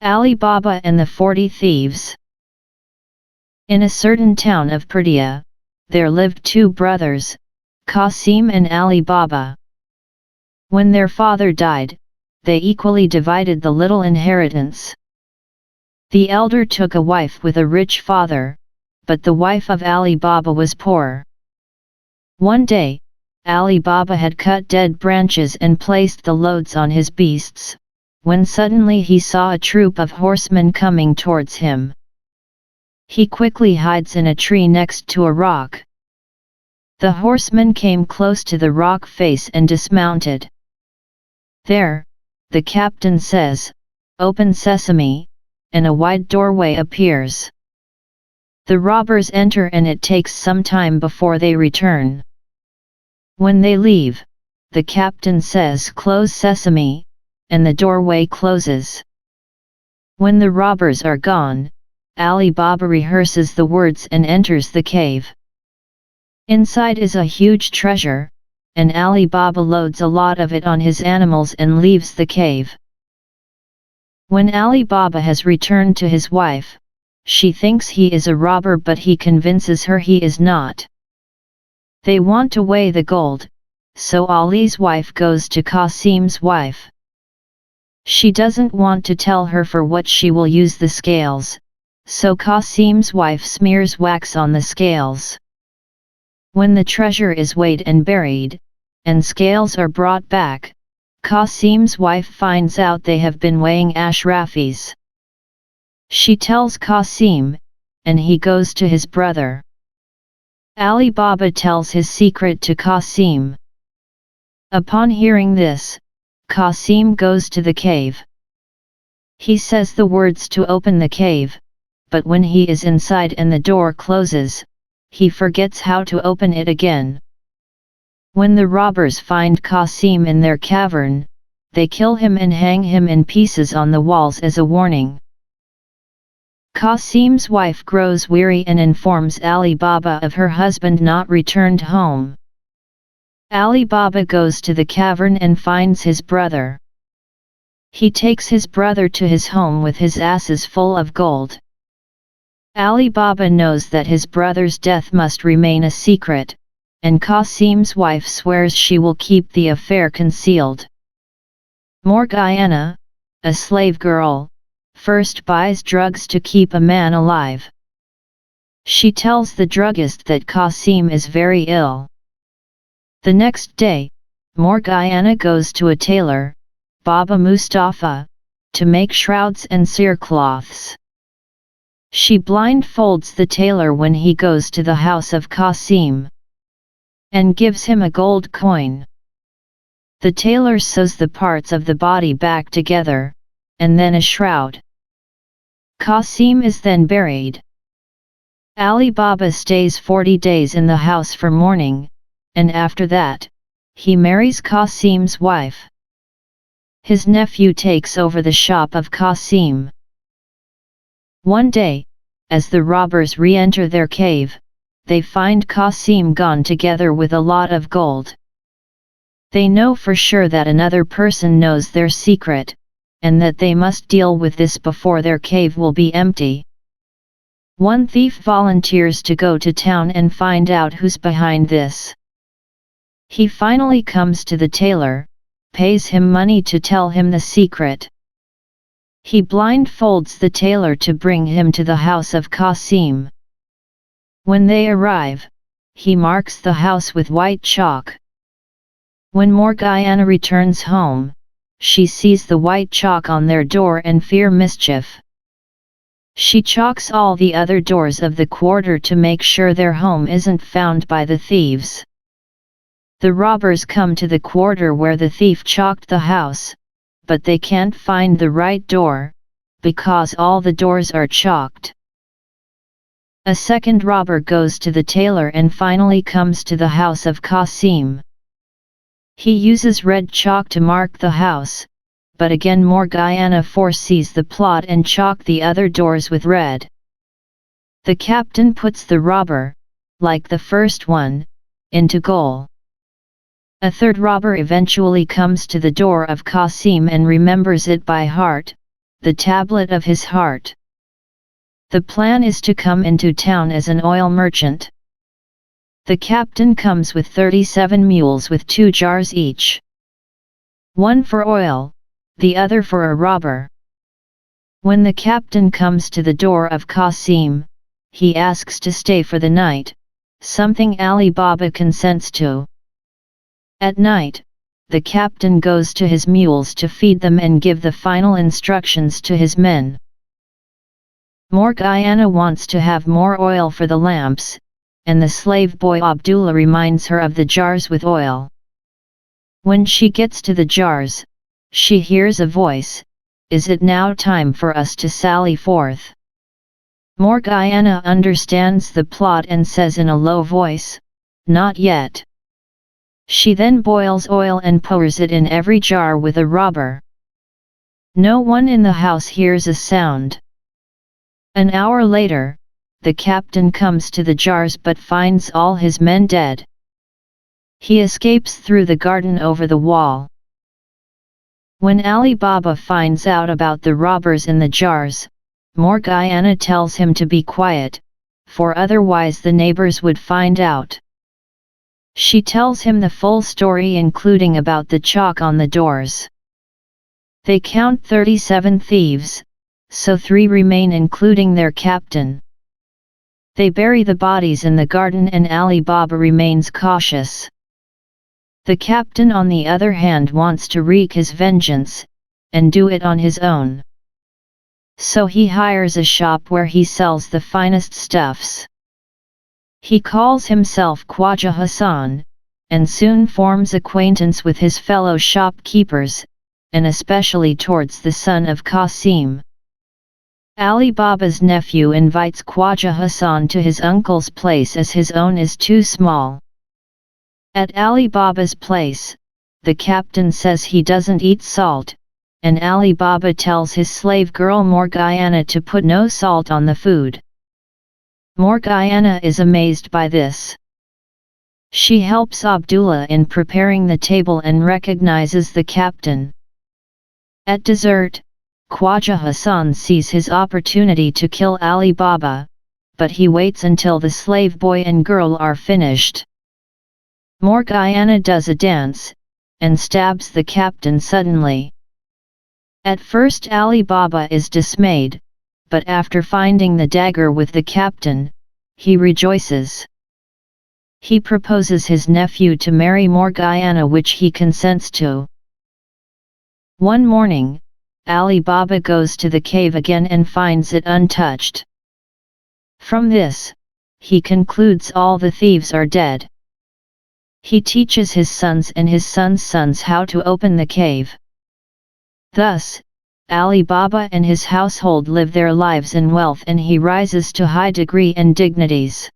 Ali Baba and the 40 Thieves. In a certain town of Perdia, there lived two brothers, Qasim and Ali Baba. When their father died, they equally divided the little inheritance. The elder took a wife with a rich father, but the wife of Ali Baba was poor. One day, Ali Baba had cut dead branches and placed the loads on his beasts, when suddenly he saw a troop of horsemen coming towards him. He quickly hides in a tree next to a rock. The horsemen came close to the rock face and dismounted. There, the captain says, "Open sesame," and a wide doorway appears. The robbers enter and it takes some time before they return. When they leave, the captain says, "Close sesame," and the doorway closes. When the robbers are gone, Ali Baba rehearses the words and enters the cave. Inside is a huge treasure, and Ali Baba loads a lot of it on his animals and leaves the cave. When Ali Baba has returned to his wife, she thinks he is a robber, but he convinces her he is not. They want to weigh the gold, so Ali's wife goes to Qasim's wife. She doesn't want to tell her for what she will use the scales, so Qasim's wife smears wax on the scales. When the treasure is weighed and buried, and scales are brought back, Qasim's wife finds out they have been weighing Ashrafis. She tells Qasim, and he goes to his brother. Ali Baba tells his secret to Qasim. Upon hearing this, Qasim goes to the cave. He says the words to open the cave, but when he is inside and the door closes, he forgets how to open it again. When the robbers find Qasim in their cavern, they kill him and hang him in pieces on the walls as a warning. Qasim's wife grows weary and informs Ali Baba of her husband not returned home. Ali Baba goes to the cavern and finds his brother. He takes his brother to his home with his asses full of gold. Ali Baba knows that his brother's death must remain a secret, and Qasim's wife swears she will keep the affair concealed. Morgiana, a slave girl, first buys drugs to keep a man alive. She tells the druggist that Qasim is very ill. The next day, Morgiana goes to a tailor, Baba Mustafa, to make shrouds and cerecloths. She blindfolds the tailor when he goes to the house of Qasim, and gives him a gold coin. The tailor sews the parts of the body back together, and then a shroud. Qasim is then buried. Ali Baba stays 40 days in the house for mourning, and after that, he marries Qasim's wife. His nephew takes over the shop of Qasim. One day, as the robbers re-enter their cave, they find Qasim gone together with a lot of gold. They know for sure that another person knows their secret, and that they must deal with this before their cave will be empty. One thief volunteers to go to town and find out who's behind this. He finally comes to the tailor, pays him money to tell him the secret. He blindfolds the tailor to bring him to the house of Qasim. When they arrive, he marks the house with white chalk. When Morgiana returns home, she sees the white chalk on their door and fears mischief. She chalks all the other doors of the quarter to make sure their home isn't found by the thieves. The robbers come to the quarter where the thief chalked the house, but they can't find the right door, because all the doors are chalked. A second robber goes to the tailor and finally comes to the house of Qasim. He uses red chalk to mark the house, but again Morgiana foresees the plot and chalk the other doors with red. The captain puts the robber, like the first one, into gaol. A third robber eventually comes to the door of Qasim and remembers it by heart, the tablet of his heart. The plan is to come into town as an oil merchant. The captain comes with 37 mules with 2 jars each. One for oil, the other for a robber. When the captain comes to the door of Qasim, he asks to stay for the night, something Ali Baba consents to. At night, the captain goes to his mules to feed them and give the final instructions to his men. Morgiana wants to have more oil for the lamps, and the slave boy Abdullah reminds her of the jars with oil. When she gets to the jars, she hears a voice, "Is it now time for us to sally forth?" Morgiana understands the plot and says in a low voice, "Not yet." She then boils oil and pours it in every jar with a robber. No one in the house hears a sound. An hour later, the captain comes to the jars but finds all his men dead. He escapes through the garden over the wall. When Ali Baba finds out about the robbers in the jars, Morgiana tells him to be quiet, for otherwise the neighbors would find out. She tells him the full story including about the chalk on the doors. They count 37 thieves, so 3 remain including their captain. They bury the bodies in the garden and Ali Baba remains cautious. The captain on the other hand wants to wreak his vengeance, and do it on his own. So he hires a shop where he sells the finest stuffs. He calls himself Khwaja Hassan, and soon forms acquaintance with his fellow shopkeepers, and especially towards the son of Qasim. Ali Baba's nephew invites Khwaja Hassan to his uncle's place as his own is too small. At Ali Baba's place, the captain says he doesn't eat salt, and Ali Baba tells his slave girl Morgiana to put no salt on the food. Morgiana is amazed by this. She helps Abdullah in preparing the table and recognizes the captain. At dessert, Khwaja Hassan sees his opportunity to kill Ali Baba, but he waits until the slave boy and girl are finished. Morgiana does a dance, and stabs the captain suddenly. At first Ali Baba is dismayed, but after finding the dagger with the captain, he rejoices. He proposes his nephew to marry Morgiana, which he consents to. One morning, Ali Baba goes to the cave again and finds it untouched. From this, he concludes all the thieves are dead. He teaches his sons and his sons' sons how to open the cave. Thus, Ali Baba and his household live their lives in wealth and he rises to high degree and dignities.